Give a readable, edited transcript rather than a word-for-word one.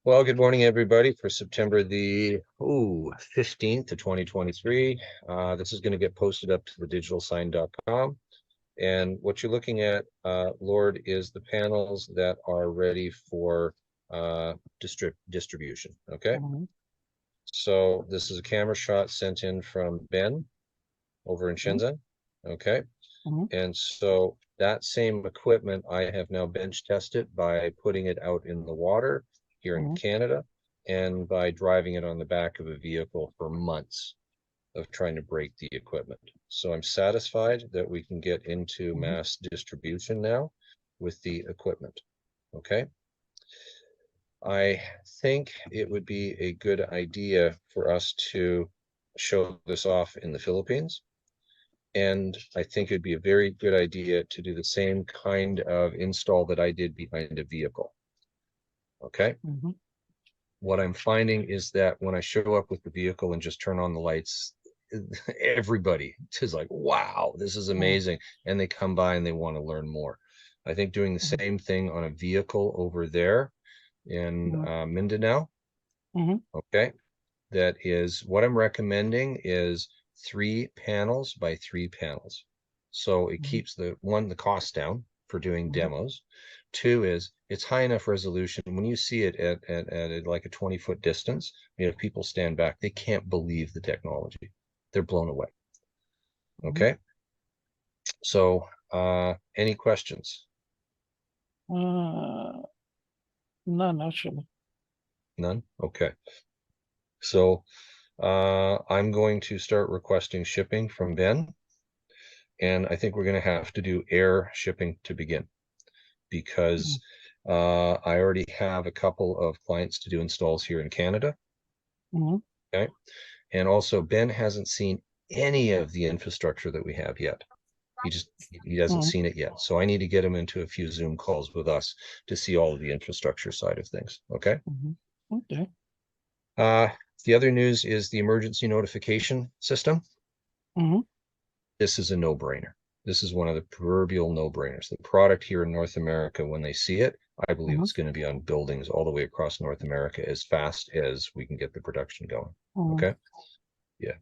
Well, good morning, everybody, for September the 15th of 2023. This is going to get posted up to the digitalsign.com. And what you're looking at, Lord, is the panels that are ready for distribution. Okay. So this is a camera shot sent in from Ben over in Shenzhen. Okay. And so that same equipment, I have now bench tested by putting it out in the water here in Canada and by driving it on the back of a vehicle for months of trying to break the equipment. So I'm satisfied that we can get into mass distribution now with the equipment. Okay. I think it would be a good idea for us to show this off in the Philippines. And I think it'd be a very good idea to do the same kind of install that I did behind a vehicle. Okay. What I'm finding is that when I show up with the vehicle and just turn on the lights, everybody is like, wow, this is amazing. And they come by and they want to learn more. I think doing the same thing on a vehicle over there in Mindanao. Okay. That is what I'm recommending is 3 panels by 3 panels. So it keeps the cost down for doing demos. 2 is it's high enough resolution. When you see it at like a 20-foot distance, you know, people stand back. They can't believe the technology. They're blown away. Okay. So any questions? None, actually. None? Okay. So I'm going to start requesting shipping from Ben. And I think we're going to have to do air shipping to begin because I already have a couple of clients to do installs here in Canada. Okay. And also Ben hasn't seen any of the infrastructure that we have yet. He hasn't seen it yet. So I need to get him into a few Zoom calls with us to see all of the infrastructure side of things. Okay. Okay. The other news is the emergency notification system. This is a no-brainer. This is one of the proverbial no-brainers. The product here in North America, when they see it, I believe it's going to be on buildings all the way across North America as fast as we can get the production going. Okay. Yeah.